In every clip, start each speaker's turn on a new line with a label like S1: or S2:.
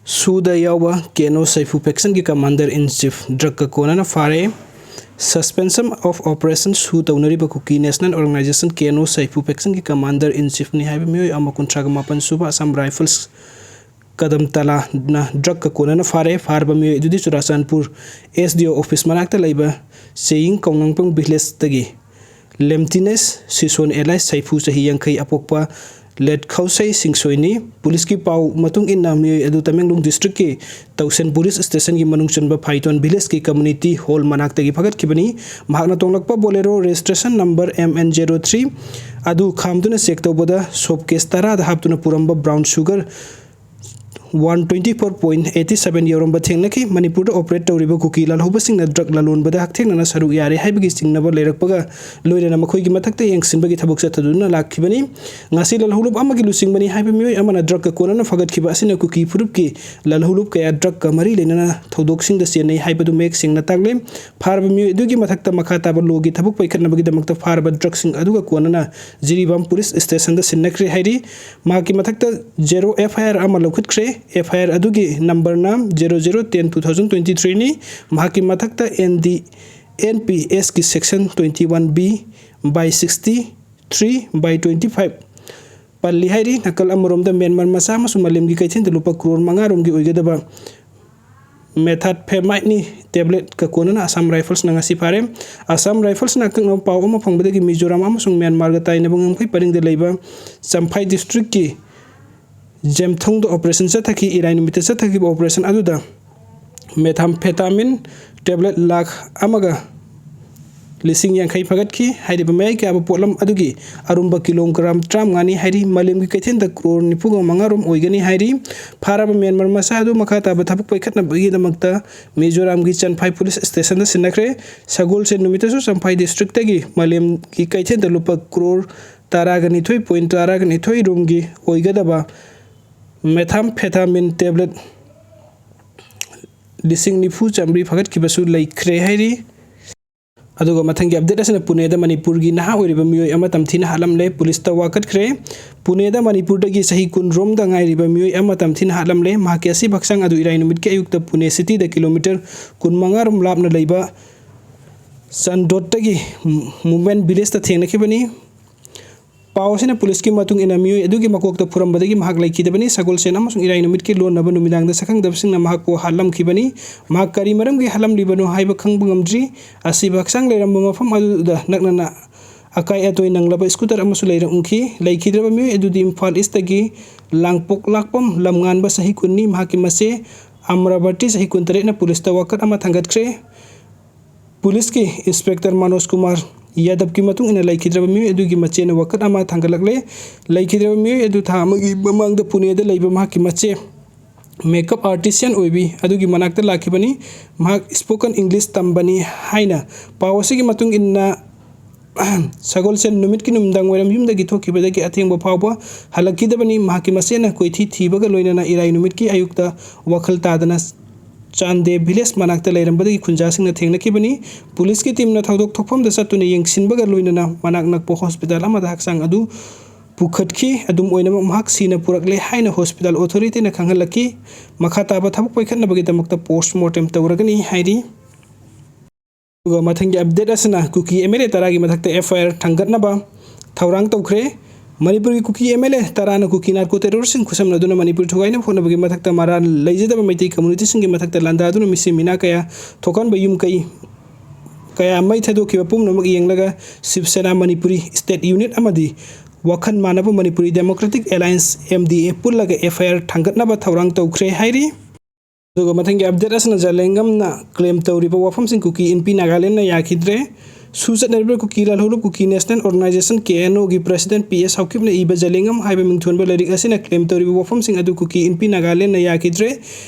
S1: SOO YAOBA KNO SEIFU FACTIONGI Commander in Chief DRrUG KONNANA FARE Suspension of Operations SOO Taunariba KUKI National Organization KNO SEIFU FACTIONGI Commander in Chief ni haiba miyoi ama kuntraga mapan suba Assam Rifles kadam tala na DRrUG KONNANA FARE farba miyoi idudi Churachandpur SDO office manakta laiba saying kongnangpang village tagi Lemtines Sison Eli SEIFU sahi yangkai apokpa let khausai singsoini police ki pau matung in nami adu Tamenglong district ki Tausen police station ki manung chunba Phaiton village ki community hall manakta gi phagat kibani mahakna tonglakpa bolero registration number MN03 adu khamduna check tawbada soap case tara da haptuna puramba brown sugar 124.87 yoromba thengnaki Manipur da operate tawriba KUKI lalhoba singna DRrUG lalonbada hakthengna saru yare haibagi singnaba leirakpaga loirana makhoi gi mathakta yengsinbagi thabuk chathaduna lakhibani ngasi lalhulup amagi lusingbani haiba miyoi amana DRrUG KONNANA fagat khiba asina KUKI furup ki lalhulup kaya DRrUG ka mari lenana thodok singda senai haibadu mek singna tagle farba miyoi dugi mathakta makhata ba logi thabuk paikhatna bagi damakta farba DRrUG sing aduga KONNANA Jiribam police station da sinnakri hairi maki mathakta 0 FIR ama lokhutkre FIR adugi number nam 0010/2023 ni mahaki mathakta NPS ki section 21B by 63/25 palli hairi nakal amorom da Myanmar masa masu malim gi kaithin lupa crore mangarom gi oigadaba MATHAKT pemite ni tablet ka KONNANA Assam Rifles na ngasi pare Assam Rifles na kang pau ama phangbadagi Mizoram amasung Myanmar ga taina bangam kai paring de leiba Champhai district ki Jamthong the operation sathaki irain mite sathaki operation aduda methamphetamine tablet lakh amaga lising yang khai phagat ki hairi bamai ka potlam adugi arumba kilogram tram ngani hairi malem gi kaithen da crore nipuga mangarom oigani hairi faraba Myanmar masa adu makhata ba thapuk paikhatna bagi damakta Mizoram gi Chanphai police station da sinakre sagol se numita su Champhai district tagi malem gi kaithen da lupa crore taragani thoi point taragani thoi room gi oigadaba methamphetamine tablet lising nifu chamri phagat kibasu laikre hairi aduga mathangi update asina Pune da Manipur gi naha oiriba miyoi ama tamthina halamle police ta wakat khre Pune da Manipur da gi sahi kun rom da ngai riba miyoi ama tamthina halamle mahaki asi baksang adu irai numit ke ayukta Pune city da kilometer kun mangarum labna leiba sandot ta gi movement village ta thengna khibani Pawasina police ki matung ina miyoi adugi makok ta puram badagi mahak laikidabani sagol sena amasung irai numit ki lon naba numidang da sakang dabsing na mahak ko halam khibani mahak kari maram gi halam libanu haiba khangbungamdri asi baksang leiram mafam adu da naknana akai atoi nanglaba scooter amasu leiram unki laikidraba miyoi adudi Imphal East gi langpok lakpam lamngan ba sahi kunni mahaki mase Amravati sahi kuntare na police ta wakat ama thangat khre police ki inspector Manoj Kumar Yadav ki matung ina laikidraba miyoi adugi machena wakat ama thangalakle laikidraba miyoi adu thamagi bamang da Pune da leiba mahaki mache makeup artisan oibi adugi manakta lakhibani mahak spoken English tambani haina pawasi ki matung inna sagol sen numit ki numdang weram yumda gi thokiba da ki athengba phawba halakidabani mahaki masena koithi thibaga loinana irai numit ki ayukta wakhal tadana Chande village manakta leirambadagi khunjasingna thengnakibani police ki team na thodok thokpham da satuna yengsinbaga loinana manaknak po hospital amada haksang adu pukhatki adum oinama mahak sina purakle haina hospital authority na khanghalaki makhata ba thabuk paikhatna bagi damakta postmortem tawragani hairi uga mathangi update asna KUKI MLA taragi mathakta FIR thangatna ba thaurang tawkhre Manipur ki KUKI MLA tarana KUKI narco terrorism khusamna duna Manipur thogaina phona bagi mathakta mara leijada maitai community singi mathakta landa duna misi mina kaya thokan ba yum kai kaya mai thado ki pum namag yenglaga Shiv Sena Manipuri state unit amadi wakhan manaba Manipuri Democratic Alliance MDA pullaga FIR thangatna ba thaurang tawkhre hairi duga mathangi update asna jalengam na claim tawriba wafam sing KUKI NP Nagaland na yakidre Susat Nerber KUKI lalhulup KUKI National Organization KNO gi President PS Haukip na iba jalengam haiba mingthon ba larik asina claim tawriba wafam sing adu KUKI NP Nagaland na yakidre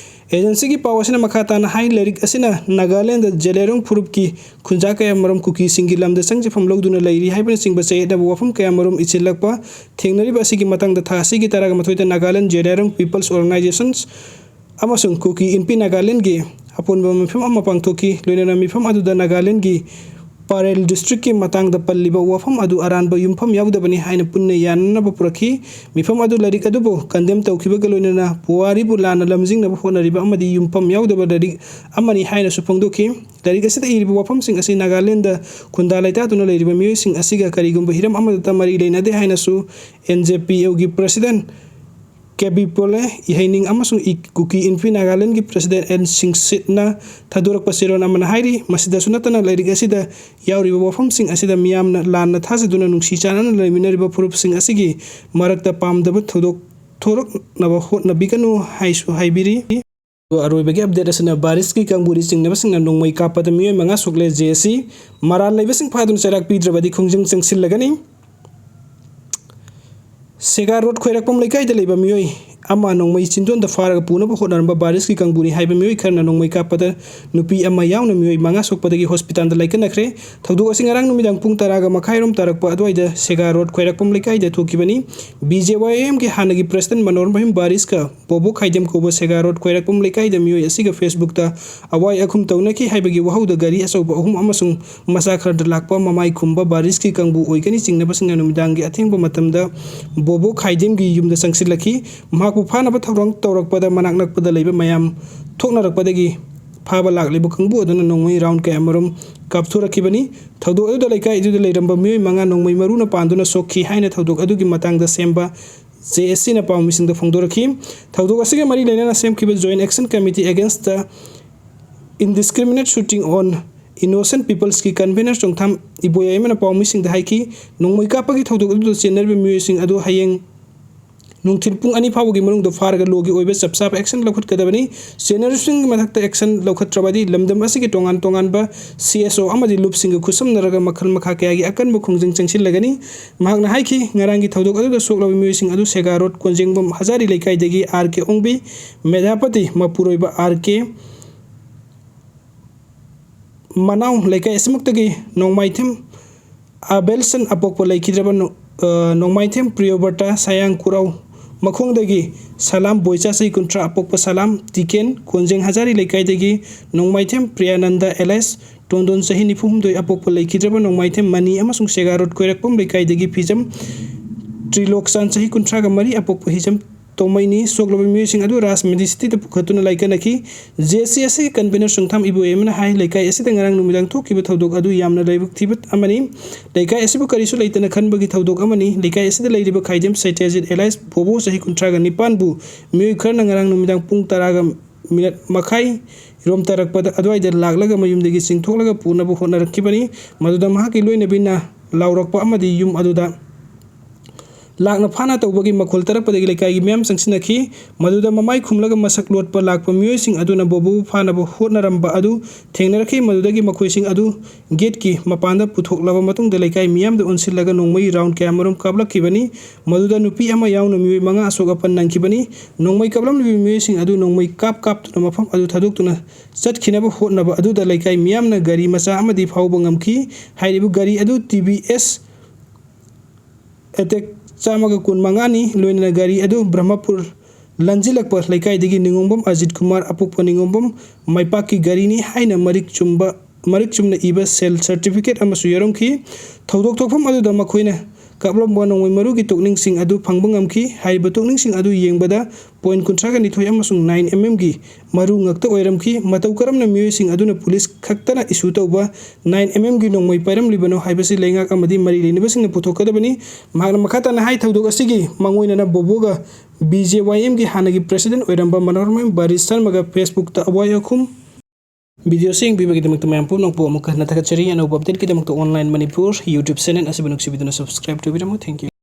S1: agency ki pawasina makhata na hai larik asina Nagaland da jelerong phurup ki khunja kaya maram KUKI singi lamda sangje pham logduna lairi haiba sing ba sei da wafam kaya maram ichilakpa thengnari ba sigi matang da thasi gi taraga mathoita Nagaland jelerong people's organizations amasung KUKI NP Nagaland gi apon ba mifam ama pangthoki loinana mifam adu da Nagaland gi ꯄꯥꯔꯦꯜ ꯗꯤꯁꯇ꯭ꯔꯤꯛꯀꯤ ꯃꯇꯥꯡꯗ ꯄꯜꯂꯤꯕ ꯋꯥꯐꯝ ꯑꯗꯨ ꯑꯔꯥꯟꯕ ꯌꯨꯝꯐꯝ ꯌꯥꯎꯗꯕꯅꯤ ꯍꯥꯏꯅ ꯄꯨꯟꯅ ꯌꯥꯅꯅꯕ ꯄꯨꯔꯛꯈꯤ꯫ ꯃꯤꯐꯝ ꯑꯗꯨ ꯂꯥꯏꯔꯤꯛ ꯑꯗꯨꯕꯨ ꯀꯟꯗꯦꯝ ꯇꯧꯈꯤꯕꯒ ꯂꯣꯏꯅꯅ ꯄꯨꯋꯥꯔꯤꯕꯨ ꯂꯥꯟꯅ ꯂꯝꯖꯤꯡꯅꯕ ꯍꯣꯠꯅꯔꯤꯕ ꯑꯃꯗꯤ ꯌꯨꯝꯐꯝ ꯌꯥꯎꯗꯕ ꯂꯥꯏꯔꯤꯛ ꯑꯃꯅꯤ ꯍꯥꯏꯅꯁꯨ ꯐꯣꯡꯗꯣꯛꯈꯤ꯫ ꯂꯥꯏꯔꯤꯛ ꯑꯁꯤꯗ ꯏꯔꯤꯕ ꯋꯥꯐꯝꯁꯤꯡ ꯑꯁꯤ ꯅꯥꯒꯥꯂꯦꯟꯗ ꯈꯨꯟꯗꯥ ꯂꯩꯇꯥꯗꯨꯅ ꯂꯩꯔꯤꯕ ꯃꯤꯑꯣꯏꯁꯤꯡ ꯑꯁꯤꯒ ꯀꯔꯤꯒꯨꯝꯕ ꯍꯤꯔꯝ ꯑꯃꯗꯇ ꯃꯔꯤ ꯂꯩꯅꯗꯦ ꯍꯥꯏꯅꯁꯨ NJPOꯒꯤ ꯄ꯭ꯔꯁꯤꯗꯦꯟꯠ ꯀꯦꯕꯤꯄꯣꯂꯦ ꯏꯍꯩꯅꯤꯡ ꯑꯃꯁꯨꯡ ꯀꯨꯀꯤ ꯏꯟꯐꯤ ꯅꯥꯒꯥꯂꯦꯟꯗꯒꯤ ꯄ꯭ꯔꯁꯤꯗꯦꯟꯠ ꯑꯦꯟ ꯁꯤꯡꯁꯤꯠꯅ ꯊꯥꯗꯣꯔꯛꯄ ꯆꯦꯔꯣꯜ ꯑꯃꯅ ꯍꯥꯏꯔꯤ꯫ ꯃꯁꯤꯗꯁꯨ ꯅꯠꯇꯅ ꯂꯥꯏꯔꯤꯛ ꯑꯁꯤꯗ ꯌꯥꯎꯔꯤꯕ ꯋꯥꯐꯝꯁꯤꯡ ꯑꯁꯤꯗ ꯃꯤꯌꯥꯝꯅ ꯂꯥꯟꯅ ꯊꯥꯖꯗꯨꯅ ꯅꯨꯡꯁꯤ ꯆꯥꯟꯅꯅ ꯂꯩꯃꯤꯟꯅꯔꯤꯕ ꯐꯨꯔꯨꯞꯁꯤꯡ ꯑꯁꯤꯒꯤ ꯃꯔꯛꯇ ꯄꯥꯝꯗꯕ ꯊꯧꯗꯣꯛ ꯊꯣꯔꯛꯅꯕ ꯍꯣꯠꯅꯕꯤꯒꯅꯨ ꯍꯥꯏꯁꯨ ꯍꯥꯏꯕꯤꯔꯤ꯫ ꯑꯔꯣꯏꯕꯒꯤ ꯑꯞꯗꯦꯠ ꯑꯁꯤꯅ ꯕꯥꯔꯤꯁꯀꯤ ꯀꯥꯡꯕꯨꯒꯤ ꯆꯤꯡꯅꯕꯁꯤꯡꯅ ꯅꯣꯡꯃꯩ ꯀꯥꯞꯄꯗ ꯃꯤꯑꯣꯏ 5 ꯁꯣꯛꯂꯦ꯫ JC ꯃꯔꯥꯜ ꯂꯩꯕꯁꯤꯡ ꯐꯥꯗꯨꯅ ꯆꯩꯔꯥꯛ ꯄꯤꯗ꯭ꯔꯕꯗꯤ ꯈꯣꯡꯖꯪ ꯆꯪꯁꯤꯜꯂꯒꯅꯤ꯫ ꯁꯦꯒꯥ ꯔꯣꯗ ꯈꯣꯏꯔꯥꯛꯄꯝ ꯂꯩꯀꯥꯏꯗ ꯂꯩꯕ ꯃꯤꯑꯣꯏ ꯑꯃ ꯅꯣꯡꯃꯩ ꯆꯤꯟꯗꯣꯟꯗ ꯐꯥꯔꯒ ꯄꯨꯅꯕ ꯍꯣꯠꯅꯔꯝꯕ ꯕꯥꯔꯤꯁꯀꯤ ꯀꯥꯡꯕꯨꯅꯤ ꯍꯥꯏꯕ ꯃꯤꯑꯣꯏ ꯈꯔꯅ ꯅꯣꯡꯃꯩ ꯀꯥꯞꯄꯗ ꯅꯨꯄꯤ ꯑꯃ ꯌꯥꯎꯅ ꯃꯤꯑꯣꯏ 5 ꯁꯣꯛꯄꯗꯒꯤ ꯍꯣꯁꯄꯤꯇꯥꯜꯗ ꯂꯩꯈꯠꯅꯈ꯭ꯔꯦ꯫ ꯊꯧꯗꯣꯛ ꯑꯁꯤ ꯉꯔꯥꯡ ꯅꯨꯃꯤꯗꯥꯡ ꯄꯨꯡ 10:30 ꯇꯥꯔꯛꯄ ꯑꯗꯨꯋꯥꯏꯗ ꯁꯦꯒꯥ ꯔꯣꯗ ꯈꯣꯏꯔꯥꯛꯄꯝ ꯂꯩꯀꯥꯏꯗ ꯊꯣꯛꯈꯤꯕꯅꯤ꯫ BJYMꯒꯤ ꯍꯥꯟꯅꯒꯤ ꯄ꯭ꯔꯁꯤꯗꯦꯟꯠ ꯃꯅꯣꯔ ꯃꯍꯤꯝ ꯕꯥꯔꯤꯁꯀ ꯕꯣꯕꯣ ꯈꯥꯏꯗꯦꯝ ꯀꯧꯕ ꯁꯦꯒꯥ ꯔꯣꯗ ꯈꯣꯏꯔꯥꯛꯄꯝ ꯂꯩꯀꯥꯏꯗ ꯃꯤꯑꯣꯏ ꯑꯁꯤꯒ ꯐꯦꯁꯕꯨꯛꯇ ꯑꯋꯥꯏ ꯑꯈꯨꯝ ꯇꯧꯅꯈꯤ ꯍꯥꯏꯕꯒꯤ ꯋꯥꯍꯧꯗ ꯒꯥꯔꯤ ꯑꯆꯧꯕ 3 ꯑꯃꯁꯨꯡ ꯃꯆꯥ ꯈꯔꯗ ꯂꯥꯛꯄ ꯃꯃꯥꯏ ꯈꯨꯝꯕ ꯕꯥꯔꯤꯁꯀꯤ ꯀꯥꯡꯕꯨ ꯑꯣꯏꯒꯅꯤ ꯆꯤꯡꯅꯕꯁꯤꯡꯅ ꯅꯨꯃꯤꯗꯥꯡꯒꯤ ꯑꯊꯦꯡꯕ ꯃꯇꯝꯗ ꯕꯣꯕꯣ ꯈꯥꯏꯗꯦꯝꯒꯤ ꯌꯨꯝꯗ ꯆꯪꯁꯤꯜꯂꯛꯈꯤ꯫ ꯃꯍꯥꯛꯄꯨ ꯐꯥꯅꯕ ꯊꯧꯔꯥꯡ ꯇꯧꯔꯛꯄꯗ ꯃꯅꯥꯛ ꯅꯛꯄꯗ ꯂꯩꯕ ꯃꯌꯥꯝ ꯊꯣꯛꯅꯔꯛꯄꯗꯒꯤ ꯐꯥꯕ ꯂꯥꯛꯂꯤꯕ ꯀꯥꯡꯕꯨ ꯑꯗꯨꯅ ꯅꯣꯡꯃꯩ ꯔꯥꯎꯟꯗ ꯀꯌꯥꯃꯔꯨꯝ ꯀꯥꯞꯊꯣꯔꯛꯈꯤꯕꯅꯤ꯫ ꯊꯧꯗꯣꯛ ꯑꯗꯨꯗ ꯂꯩꯀꯥꯏ ꯑꯗꯨꯗ ꯂꯩꯔꯝꯕ ꯃꯤꯑꯣꯏ 5 ꯅꯣꯡꯃꯩ ꯃꯔꯨꯅ ꯄꯥꯟꯗꯨꯅ ꯁꯣꯛꯈꯤ ꯍꯥꯏꯅ ꯊꯧꯗꯣꯛ ꯑꯗꯨꯒꯤ ꯃꯇꯥꯡꯗ ꯁꯦꯝꯕ JSCꯅ ꯄꯥꯎꯃꯤꯁꯤꯡꯗ ꯐꯣꯡꯗꯣꯔꯛꯈꯤ꯫ ꯊꯧꯗꯣꯛ ꯑꯁꯤꯒ ꯃꯔꯤ ꯂꯩꯅꯅ ꯁꯦꯝꯈꯤꯕ ꯖꯣꯏꯟꯠ ꯑꯦꯛꯁꯟ ꯀꯃꯤꯇꯤ ꯑꯦꯒꯦꯟꯁꯠ ꯗ ꯏꯟꯗꯤꯁꯀ꯭ꯔꯤꯃꯤꯅꯦꯠ ꯁꯨꯇꯤꯡ ꯑꯣꯟ ꯏꯅꯣꯁꯦꯟꯠ ꯄꯤꯄꯜꯁꯀꯤ ꯀꯟꯚꯦꯅꯔ ꯆꯣꯡꯊꯥꯝ ꯏꯕꯣꯌꯥꯏꯃꯅ ꯄꯥꯎꯃꯤꯁꯤꯡꯗ ꯍꯥꯏꯈꯤ꯫ ꯅꯣꯡꯃꯩ ꯀꯥꯞꯄꯒꯤ ꯊꯧꯗꯣꯛ ꯑꯗꯨꯗ ꯆꯦꯟꯅꯔꯤꯕ ꯃꯤꯑꯣꯏꯁꯤꯡ ꯑꯗꯨ ꯍꯌꯦꯡ ꯅꯨꯡꯊꯤꯜ ꯄꯨꯡ 2 ꯐꯥꯎꯕꯒꯤ ꯃꯅꯨꯡꯗ ꯐꯥꯔꯒ ꯂꯣꯒꯤ ꯑꯣꯏꯕ ꯆꯞ ꯆꯥꯕ ꯑꯦꯛꯁꯟ ꯂꯧꯈꯠꯀꯗꯕꯅꯤ꯫ ꯆꯦꯟꯅꯔꯤꯕꯁꯤꯡꯒꯤ ꯃꯊꯛꯇ ꯑꯦꯛꯁꯟ ꯂꯧꯈꯠꯇ꯭ꯔꯕꯗꯤ ꯂꯝꯗꯝ ꯑꯁꯤꯒꯤ ꯇꯣꯉꯥꯟ ꯇꯣꯉꯥꯟꯕ CSO ꯑꯃꯗꯤ ꯂꯨꯞꯁꯤꯡꯒ ꯈꯨꯠꯁꯝꯅꯔꯒ ꯃꯈꯜ ꯃꯈꯥ ꯀꯌꯥꯒꯤ ꯑꯀꯟꯕ ꯈꯣꯡꯖꯪ ꯆꯪꯁꯤꯜꯂꯒꯅꯤ꯫ ꯃꯍꯥꯛꯅ ꯍꯥꯏꯈꯤ ꯉꯔꯥꯡꯒꯤ ꯊꯧꯗꯣꯛ ꯑꯗꯨꯗ ꯁꯣꯛꯂꯕ ꯃꯤꯑꯣꯏꯁꯤꯡ ꯑꯗꯨ ꯁꯦꯒꯥ ꯔꯣꯗ ꯀꯣꯟꯖꯦꯡꯕꯝ ꯍꯖꯥꯔꯤ ꯂꯩꯀꯥꯏꯗꯒꯤ RK ꯑꯣꯡꯕꯤ, ꯃꯦꯙꯥꯄꯇꯤ ꯃꯄꯨꯔꯣꯏꯕ RK ꯃꯅꯥꯎ ꯂꯩꯀꯥꯏ ꯑꯁꯤꯃꯛꯇꯒꯤ ꯅꯣꯡꯃꯥꯏꯊꯦꯝ ꯑꯕꯦꯜꯁꯟ ꯑꯄꯣꯛꯄ ꯂꯩꯈꯤꯗ꯭ꯔꯕ ꯅꯣꯡꯃꯥꯏꯊꯦꯝ ꯄ꯭ꯔꯤꯌꯣꯕꯔꯇꯥ ꯁꯥꯌꯥꯡ ꯈꯨꯔꯥꯎ ꯃꯈꯣꯡꯗꯒꯤ ꯁꯂꯥꯝ ꯕꯣꯏꯆꯥ ꯆꯍꯤ 30 ꯑꯄꯣꯛꯄ ꯁꯂꯥꯝ ꯇꯤꯀꯦꯟ ꯀꯣꯟꯖꯦꯡ ꯍꯖꯥꯔꯤ ꯂꯩꯀꯥꯏꯗꯒꯤ ꯅꯣꯡꯃꯥꯏꯊꯦꯝ ꯄ꯭ꯔꯤꯌꯥꯅꯟꯗ ꯑꯦꯂꯥꯏꯁ ꯇꯣꯟꯗꯣꯟ ꯆꯍꯤ 94 ꯑꯄꯣꯛꯄ ꯂꯩꯈꯤꯗ꯭ꯔꯕ ꯅꯣꯡꯃꯥꯏꯊꯦꯝ ꯃꯅꯤ ꯑꯃꯁꯨꯡ ꯁꯦꯒꯥ ꯔꯣꯗ ꯈꯣꯏꯔꯥꯛꯄꯝ ꯂꯩꯀꯥꯏꯗꯒꯤ ꯐꯤꯖꯝ ꯇ꯭ꯔꯤꯂꯣꯛꯆꯥꯟ ꯆꯍꯤ 33 ꯑꯄꯣꯛꯄ ꯍꯤꯖꯝ ꯇꯣꯃꯩꯅꯤ꯫ ꯁꯣꯛꯂꯕ ꯃꯤꯑꯣꯏꯁꯤꯡ ꯑꯗꯨ ꯔꯥꯖ ꯃꯦꯗꯤꯁꯤꯇꯤꯗ ꯄꯨꯈꯠꯇꯨꯅ ꯂꯩꯈꯠꯅꯈꯤ꯫ JC ꯑꯁꯤꯒꯤ ꯀꯟꯚꯦꯅꯔ ꯆꯣꯡꯊꯥꯝ ꯏꯕꯣꯌꯥꯏꯃꯅ ꯍꯥꯏ ꯂꯩꯀꯥꯏ ꯑꯁꯤꯗ ꯉꯔꯥꯡ ꯅꯨꯃꯤꯗꯥꯡ ꯊꯣꯛꯈꯤꯕ ꯊꯧꯗꯣꯛ ꯑꯗꯨ ꯌꯥꯝꯅ ꯂꯥꯏꯕꯛ ꯊꯤꯕ ꯑꯃꯅꯤ꯫ ꯂꯩꯀꯥꯏ ꯑꯁꯤꯕꯨ ꯀꯔꯤꯁꯨ ꯂꯩꯇꯅ ꯈꯟꯕꯒꯤ ꯊꯧꯗꯣꯛ ꯑꯃꯅꯤ꯫ ꯂꯩꯀꯥꯏ ꯑꯁꯤꯗ ꯂꯩꯔꯤꯕ ꯈꯥꯏꯗꯦꯝ ꯁꯩꯇ꯭ꯌꯖꯤꯠ ꯑꯦꯂꯥꯏꯁ ꯕꯣꯕꯣ ꯆꯍꯤ 39ꯕꯨ ꯃꯤꯑꯣꯏ ꯈꯔꯅ ꯉꯔꯥꯡ ꯅꯨꯃꯤꯗꯥꯡ ꯄꯨꯡ 10:30 ꯔꯣꯝ ꯇꯥꯔꯛꯄꯗ ꯑꯗꯨꯋꯥꯏꯗ ꯂꯥꯛꯂꯒ ꯃꯌꯨꯝꯗꯒꯤ ꯆꯤꯡꯊꯣꯛꯂꯒ ꯄꯨꯅꯕ ꯍꯣꯠꯅꯔꯛꯈꯤꯕꯅꯤ꯫ ꯃꯗꯨꯗ ꯃꯍꯥꯛꯀꯤ ꯂꯣꯏꯅꯕꯤꯅ ꯂꯥꯎꯔꯛꯄ ꯑꯃꯗꯤ ꯌꯨꯝ ꯑꯗꯨꯗ ꯂꯥꯛꯅ ꯐꯥꯅ ꯇꯧꯕꯒꯤ ꯃꯈꯣꯜ ꯇꯥꯔꯛꯄꯗꯒꯤ ꯂꯩꯀꯥꯏꯒꯤ ꯃꯤꯌꯥꯝ ꯆꯪꯁꯤꯟꯅꯈꯤ꯫ ꯃꯗꯨꯗ ꯃꯃꯥꯏ ꯈꯨꯝꯂꯒ ꯃꯁꯛ ꯂꯣꯠꯄ ꯂꯥꯛꯄ ꯃꯤꯑꯣꯏꯁꯤꯡ ꯑꯗꯨꯅ ꯕꯣꯕꯣꯕꯨ ꯐꯥꯅꯕ ꯍꯣꯠꯅꯔꯝꯕ ꯑꯗꯨ ꯊꯦꯡꯅꯔꯛꯈꯤ꯫ ꯃꯗꯨꯗꯒꯤ ꯃꯈꯣꯏꯁꯤꯡ ꯑꯗꯨ ꯒꯦꯠꯀꯤ ꯃꯄꯥꯟꯗ ꯄꯨꯊꯣꯛꯂꯕ ꯃꯇꯨꯡꯗ ꯂꯩꯀꯥꯏ ꯃꯤꯌꯥꯝꯗ ꯑꯣꯟꯁꯤꯜꯂꯒ ꯅꯣꯡꯃꯩ ꯔꯥꯎꯟꯗ ꯀꯌꯥꯃꯔꯨꯝ ꯀꯥꯞꯂꯛꯈꯤꯕꯅꯤ꯫ ꯃꯗꯨꯗ ꯅꯨꯄꯤ ꯑꯃ ꯌꯥꯎꯅ ꯃꯤꯑꯣꯏ 5 ꯑꯁꯣꯛ ꯑꯄꯟ ꯅꯪꯈꯤꯕꯅꯤ꯫ ꯅꯣꯡꯃꯩ ꯀꯥꯞꯂꯝꯂꯤꯕ ꯃꯤꯑꯣꯏꯁꯤꯡ ꯑꯗු ꯅꯣꯡꯃꯩ ꯀꯥꯞꯇꯨꯅ ꯃꯐꯝ ꯑꯗꯨ ꯊꯥꯗꯣꯛꯇꯨꯅ ꯆꯠꯈꯤꯅꯕ ꯍꯣꯠꯅꯕ ꯑꯗꯨꯗ ꯂꯩꯀꯥꯏ ꯃꯤꯌꯥꯝꯅ ꯒꯥꯔꯤ ꯃꯆꯥ ꯑꯃꯗꯤ ꯐꯥꯎꯕ ꯉꯝꯈꯤ꯫ ꯍꯥꯏꯔꯤꯕ ꯒꯥꯔꯤ ꯑꯗꯨ TVS ꯑꯦꯇꯦꯛ 115ꯅꯤ꯫ ꯂꯣꯏꯅꯅ ꯒꯥꯔꯤ ꯑꯗꯨ ꯕ꯭ꯔꯍ꯭ꯃꯄꯨꯔ ꯂꯟꯖꯤꯜꯂꯛꯄ ꯂꯩꯀꯥꯏꯗꯒꯤ ꯅꯤꯉꯣꯝꯕꯝ ꯑꯖꯤꯠ ꯀꯨꯃꯥꯔ ꯑꯄꯣꯛꯄ ꯅꯤꯉꯣꯝꯕꯝ ꯃꯩꯄꯥꯛꯀꯤ ꯒꯥꯔꯤꯅꯤ ꯍꯥꯏꯅ ꯃꯔꯤꯛ ꯆꯨꯝꯅ ꯏꯕ ꯁꯦꯜ ꯁꯔꯇꯤꯐꯤꯀꯦꯠ ꯑꯃꯁꯨ ꯌꯥꯎꯔꯝꯈꯤ꯫ ꯊꯧꯗꯣꯛ ꯊꯣꯛꯐꯝ ꯑꯗꯨꯗ ꯃꯈꯣꯏꯅ ꯀꯥꯞꯂꯝꯕ ꯅꯣꯡꯃꯩ ꯃꯔꯨꯒꯤ ꯇꯣꯛꯅꯤꯡꯁꯤꯡ ꯑꯗꯨ ꯐꯪꯕ ꯉꯝꯈꯤ꯫ ꯍꯥꯏꯔꯤꯕ ꯇꯣꯛꯅꯤꯡꯁꯤꯡ ꯑꯗꯨ ꯌꯦꯡꯕꯗ .32 ꯑꯃꯁꯨꯡ 9mm ꯃꯔꯨ ꯉꯥꯛꯇ ꯑꯣꯏꯔꯝꯈꯤ꯫ ꯃꯇꯧ ꯀꯔꯝꯅ ꯃꯤꯑꯣꯏꯁꯤꯡ ꯑꯗꯨꯅ ꯄꯨꯂꯤꯁ ꯈꯛꯇꯅ ꯏꯁꯨ ꯇꯧꯕ 9mm ꯅꯣꯡꯃꯩ ꯄꯥꯏꯔꯝꯂꯤꯕꯅꯣ ꯍꯥꯏꯕꯁꯤ ꯂꯩꯉꯥꯛ ꯑꯃꯗꯤ ꯃꯔꯤ ꯂꯩꯅꯕꯁꯤꯡꯅ ꯄꯨꯊꯣꯛꯀꯗꯕꯅꯤ꯫ ꯃꯍꯥꯛꯅ ꯃꯈꯥ ꯇꯥꯅ ꯍꯥꯏ ꯊꯧꯗꯣꯛ ꯑꯁꯤꯒꯤ ꯃꯥꯡꯑꯣꯏꯅꯅ ꯕꯣꯕꯣꯒ BJYMꯒꯤ ꯍꯥꯟꯅꯒꯤ ꯄ꯭ꯔꯁꯤꯗꯦꯟꯠ ꯑꯣꯏꯔꯝꯕ ꯃꯅꯣꯍꯔ ꯃꯍꯤꯝ ꯕꯥꯔꯤꯁ ꯁꯔꯃꯒ ꯐꯦꯁꯕꯨꯛꯇ ꯑꯋꯥꯏ ꯑꯈꯨꯝ ꯚꯤꯗꯤꯑꯣꯁꯤ ꯌꯦꯡꯕꯤꯕꯒꯤꯗꯃꯛꯇ ꯃꯌꯥꯝ ꯄꯨꯝꯅꯃꯛꯄꯨ ꯑꯃꯨꯛ ꯍꯟꯅ ꯊꯥꯒꯠꯆꯔꯤ꯫ ꯑꯅꯧꯕ ꯑꯞꯗꯦꯠꯀꯤꯗꯃꯛꯇ ꯑꯣꯟꯂꯥꯏꯟ ꯃꯅꯤꯄꯨꯔ ꯌꯨꯇ꯭ꯌꯨꯕ ꯆꯦꯅꯦꯜ ꯑꯁꯤꯕꯨ ꯅꯨꯡꯁꯤꯕꯤꯗꯨꯅ ꯁꯕꯁꯀ꯭ꯔꯥꯏꯕ ꯇꯧꯕꯤꯔꯝꯃꯨ꯫ Thank you.